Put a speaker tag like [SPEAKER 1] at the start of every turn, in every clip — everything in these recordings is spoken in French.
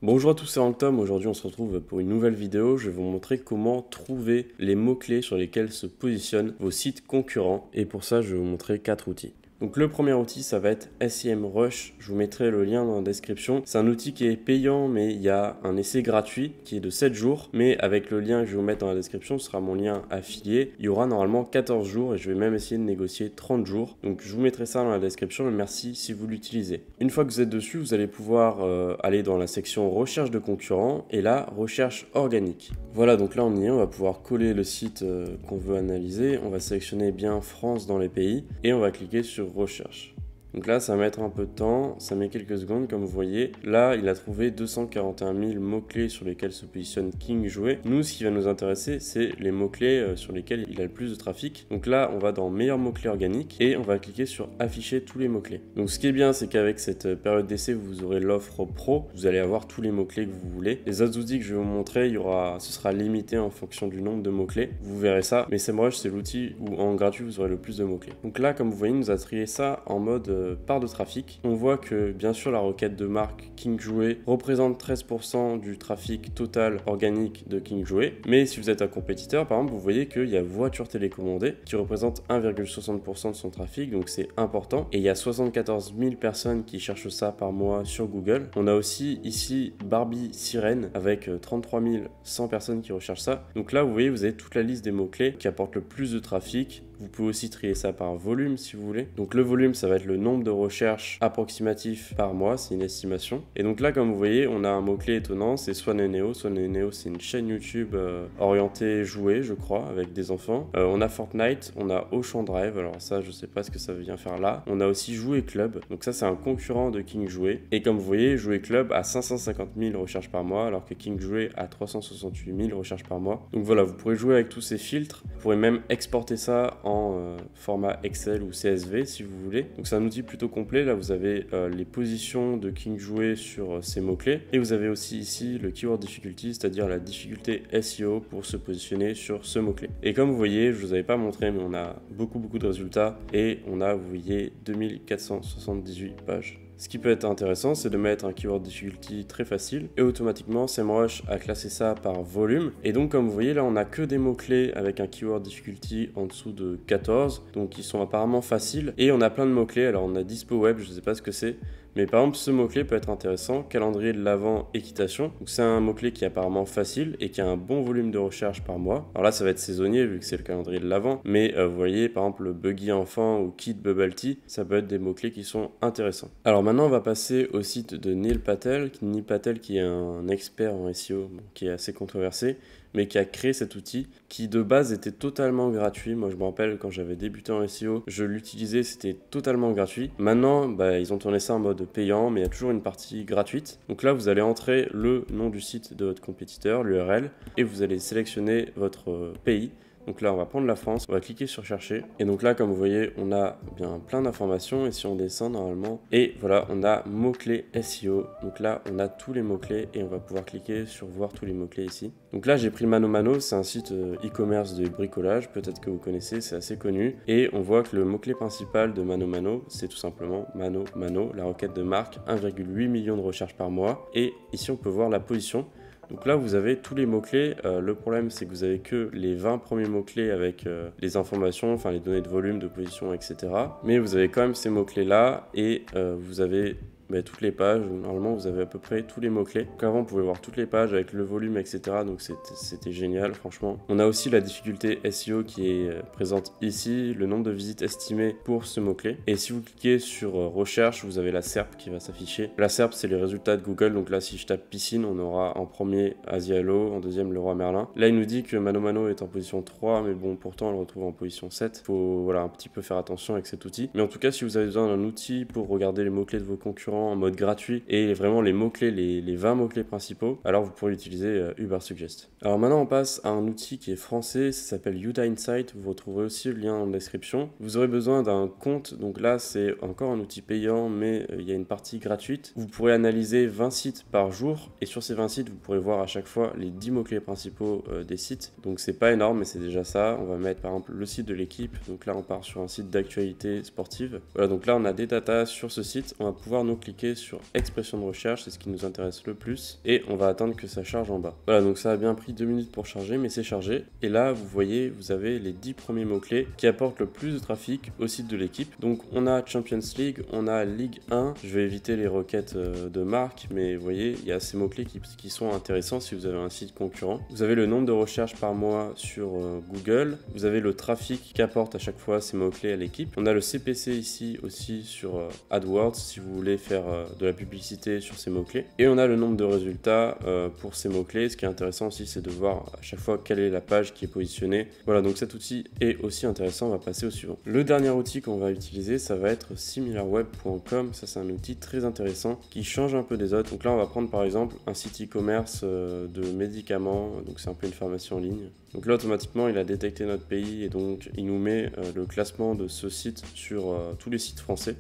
[SPEAKER 1] Bonjour à tous, c'est Tom. Aujourd'hui on se retrouve pour une nouvelle vidéo. Je vais vous montrer comment trouver les mots-clés sur lesquels se positionnent vos sites concurrents. Et pour ça, je vais vous montrer 4 outils. Donc le premier outil, ça va être SEMrush. Je vous mettrai le lien dans la description. C'est un outil qui est payant, mais il y a un essai gratuit qui est de 7 jours. Mais avec le lien que je vais vous mettre dans la description, ce sera mon lien affilié. Il y aura normalement 14 jours et je vais même essayer de négocier 30 jours. Donc je vous mettrai ça dans la description et merci si vous l'utilisez. Une fois que vous êtes dessus, vous allez pouvoir aller dans la section recherche de concurrents et là, recherche organique. Voilà, donc là on y est, on va pouvoir coller le site qu'on veut analyser. On va sélectionner bien France dans les pays et on va cliquer sur recherche. Donc là, ça va mettre un peu de temps, ça met quelques secondes comme vous voyez. Là, il a trouvé 241 000 mots-clés sur lesquels se positionne King Jouet. Nous, ce qui va nous intéresser, c'est les mots-clés sur lesquels il a le plus de trafic. Donc là, on va dans meilleurs mots-clés organiques et on va cliquer sur afficher tous les mots-clés. Donc ce qui est bien, c'est qu'avec cette période d'essai, vous aurez l'offre pro. Vous allez avoir tous les mots-clés que vous voulez. Les autres outils que je vais vous montrer, ce sera limité en fonction du nombre de mots-clés. Vous verrez ça. Mais SEMrush, c'est l'outil où en gratuit, vous aurez le plus de mots-clés. Donc là, comme vous voyez, il nous a trié ça en mode part de trafic. On voit que bien sûr la requête de marque King Jouet représente 13% du trafic total organique de King Jouet, mais si vous êtes un compétiteur par exemple, vous voyez qu'il y a voiture télécommandée qui représente 1,60% de son trafic, donc c'est important, et il y a 74 000 personnes qui cherchent ça par mois sur Google. On a aussi ici Barbie Sirène avec 33 100 personnes qui recherchent ça. Donc là vous voyez, vous avez toute la liste des mots-clés qui apportent le plus de trafic. Vous pouvez aussi trier ça par volume si vous voulez. Donc le volume, ça va être le nombre de recherches approximatif par mois, c'est une estimation. Et donc là, comme vous voyez, on a un mot-clé étonnant, c'est Swaneneo. Swaneneo, c'est une chaîne YouTube orientée jouets, je crois, avec des enfants. On a Fortnite, on a Ocean Drive, alors ça, je sais pas ce que ça vient faire là. On a aussi Jouet Club, donc ça, c'est un concurrent de King Jouet. Et comme vous voyez, Jouet Club a 550 000 recherches par mois, alors que King Jouet a 368 000 recherches par mois. Donc voilà, vous pourrez jouer avec tous ces filtres. Vous pourrez même exporter ça en format Excel ou CSV si vous voulez. Donc c'est un outil plutôt complet. Là vous avez les positions de King Jouet sur ces mots-clés et vous avez aussi ici le keyword difficulty, c'est-à-dire la difficulté SEO pour se positionner sur ce mot-clé. Et comme vous voyez, je vous avais pas montré, mais on a beaucoup de résultats et on a, vous voyez, 2478 pages. Ce qui peut être intéressant, c'est de mettre un keyword difficulty très facile et automatiquement SEMrush a classé ça par volume. Et donc comme vous voyez là, on n'a que des mots-clés avec un keyword difficulty en dessous de 14, donc ils sont apparemment faciles. Et on a plein de mots-clés, alors on a dispo web, je ne sais pas ce que c'est. Mais par exemple, ce mot-clé peut être intéressant, calendrier de l'Avent équitation. Donc c'est un mot-clé qui est apparemment facile et qui a un bon volume de recherche par mois. Alors là, ça va être saisonnier vu que c'est le calendrier de l'Avent. Mais vous voyez, par exemple, le Buggy Enfant ou Kid Bubble Tea, ça peut être des mots-clés qui sont intéressants. Alors maintenant, on va passer au site de Neil Patel. Neil Patel qui est un expert en SEO, qui est assez controversé, mais qui a créé cet outil qui de base était totalement gratuit. Moi je me rappelle quand j'avais débuté en SEO, je l'utilisais, c'était totalement gratuit. Maintenant ils ont tourné ça en mode payant, mais il y a toujours une partie gratuite. Donc là vous allez entrer le nom du site de votre compétiteur, l'URL, et vous allez sélectionner votre pays. Donc là, on va prendre la France, on va cliquer sur chercher. Et donc là, comme vous voyez, on a bien plein d'informations. Et si on descend normalement, et voilà, on a mots-clés SEO. Donc là, on a tous les mots-clés et on va pouvoir cliquer sur voir tous les mots-clés ici. Donc là, j'ai pris Mano Mano, c'est un site e-commerce de bricolage. Peut-être que vous connaissez, c'est assez connu. Et on voit que le mot-clé principal de Mano Mano, c'est tout simplement Mano Mano, la requête de marque, 1,8 million de recherches par mois. Et ici, on peut voir la position. Donc là, vous avez tous les mots-clés. Le problème, c'est que vous avez que les 20 premiers mots-clés avec les informations, enfin les données de volume, de position, etc. Mais vous avez quand même ces mots-clés-là et vous avez toutes les pages. Normalement, vous avez à peu près tous les mots-clés. Donc avant, vous pouvez voir toutes les pages avec le volume, etc. Donc c'était génial, franchement. On a aussi la difficulté SEO qui est présente ici, le nombre de visites estimées pour ce mot-clé. Et si vous cliquez sur recherche, vous avez la SERP qui va s'afficher. La SERP, c'est les résultats de Google. Donc là, si je tape piscine, on aura en premier Asialo, en deuxième Leroy Merlin. Là, il nous dit que Mano Mano est en position 3, mais bon, pourtant, on le retrouve en position 7. Faut un petit peu faire attention avec cet outil. Mais en tout cas, si vous avez besoin d'un outil pour regarder les mots-clés de vos concurrents en mode gratuit et vraiment les mots-clés, les 20 mots-clés principaux, alors vous pourrez utiliser Ubersuggest. Alors maintenant on passe à un outil qui est français, ça s'appelle Uda Insight, vous retrouverez aussi le lien en description. Vous aurez besoin d'un compte, donc là c'est encore un outil payant mais il y a une partie gratuite. Vous pourrez analyser 20 sites par jour et sur ces 20 sites vous pourrez voir à chaque fois les 10 mots-clés principaux des sites. Donc c'est pas énorme mais c'est déjà ça. On va mettre par exemple le site de l'équipe, donc là on part sur un site d'actualité sportive. Voilà, donc là on a des datas sur ce site, on va pouvoir nous cliquer cliquer sur expression de recherche, c'est ce qui nous intéresse le plus, et on va attendre que ça charge en bas. Voilà, donc ça a bien pris 2 minutes pour charger, mais c'est chargé. Et là, vous voyez, vous avez les 10 premiers mots-clés qui apportent le plus de trafic au site de l'équipe. Donc on a Champions League, on a Ligue 1, je vais éviter les requêtes de marque, mais vous voyez, il y a ces mots-clés qui sont intéressants si vous avez un site concurrent. Vous avez le nombre de recherches par mois sur Google, vous avez le trafic qu'apporte à chaque fois ces mots-clés à l'équipe. On a le CPC ici aussi sur AdWords si vous voulez faire de la publicité sur ces mots-clés. Et on a le nombre de résultats pour ces mots-clés. Ce qui est intéressant aussi, c'est de voir à chaque fois quelle est la page qui est positionnée. Voilà, donc cet outil est aussi intéressant. On va passer au suivant. Le dernier outil qu'on va utiliser, ça va être similarweb.com. Ça, c'est un outil très intéressant qui change un peu des autres. Donc là, on va prendre par exemple un site e-commerce de médicaments. Donc c'est un peu une pharmacie en ligne. Donc là, automatiquement, il a détecté notre pays et donc il nous met le classement de ce site sur tous les sites français.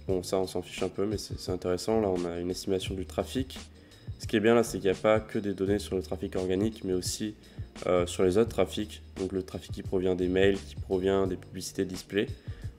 [SPEAKER 1] Bon, ça, on s'en fiche un peu, mais c'est intéressant. Là, on a une estimation du trafic. Ce qui est bien là, c'est qu'il n'y a pas que des données sur le trafic organique, mais aussi sur les autres trafics. Donc le trafic qui provient des mails, qui provient des publicités display.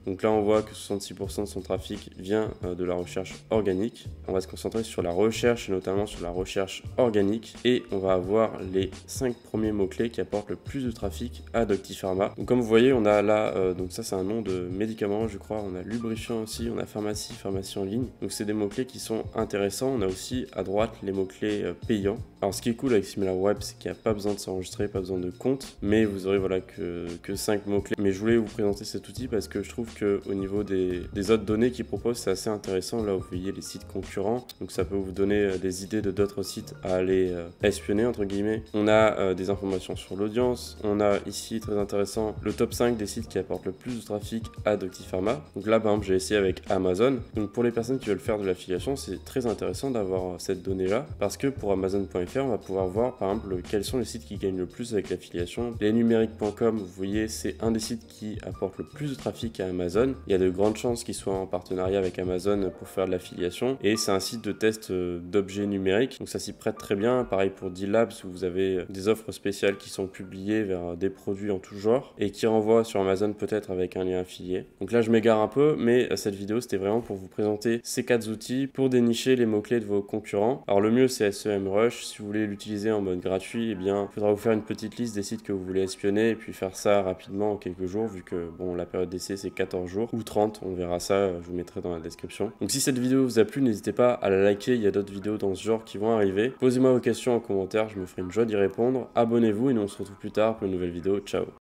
[SPEAKER 1] Donc là, on voit que 66% de son trafic vient de la recherche organique. On va se concentrer sur la recherche et notamment sur la recherche organique. Et on va avoir les 5 premiers mots-clés qui apportent le plus de trafic à Doctipharma. Donc comme vous voyez, on a là, donc ça c'est un nom de médicament, je crois. On a lubrifiant aussi, on a pharmacie, pharmacie en ligne. Donc c'est des mots-clés qui sont intéressants. On a aussi à droite les mots-clés payants. Alors ce qui est cool avec SimilarWeb, c'est qu'il n'y a pas besoin de s'enregistrer, pas besoin de compte. Mais vous aurez voilà que 5 mots-clés. Mais je voulais vous présenter cet outil parce que je trouve qu'au niveau des autres données qu'ils proposent, c'est assez intéressant. Là, vous voyez les sites concurrents. Donc, ça peut vous donner des idées de d'autres sites à aller espionner, entre guillemets. On a des informations sur l'audience. On a ici, très intéressant, le top 5 des sites qui apportent le plus de trafic à Doctipharma. Donc là, par exemple, j'ai essayé avec Amazon. Donc, pour les personnes qui veulent faire de l'affiliation, c'est très intéressant d'avoir cette donnée-là. Parce que pour Amazon.fr, on va pouvoir voir, par exemple, quels sont les sites qui gagnent le plus avec l'affiliation. Lesnumériques.com, vous voyez, c'est un des sites qui apporte le plus de trafic à Amazon. Il y a de grandes chances qu'il soit en partenariat avec Amazon pour faire de l'affiliation. Et c'est un site de test d'objets numériques. Donc ça s'y prête très bien. Pareil pour D-Labs où vous avez des offres spéciales qui sont publiées vers des produits en tout genre et qui renvoient sur Amazon peut-être avec un lien affilié. Donc là je m'égare un peu, mais cette vidéo c'était vraiment pour vous présenter ces 4 outils pour dénicher les mots-clés de vos concurrents. Alors le mieux c'est SEMrush. Si vous voulez l'utiliser en mode gratuit, eh bien il faudra vous faire une petite liste des sites que vous voulez espionner et puis faire ça rapidement en quelques jours vu que bon la période d'essai c'est 14 jours ou 30, on verra ça, je vous mettrai dans la description. Donc si cette vidéo vous a plu, n'hésitez pas à la liker, il y a d'autres vidéos dans ce genre qui vont arriver. Posez-moi vos questions en commentaire, je me ferai une joie d'y répondre. Abonnez-vous et nous on se retrouve plus tard pour une nouvelle vidéo. Ciao.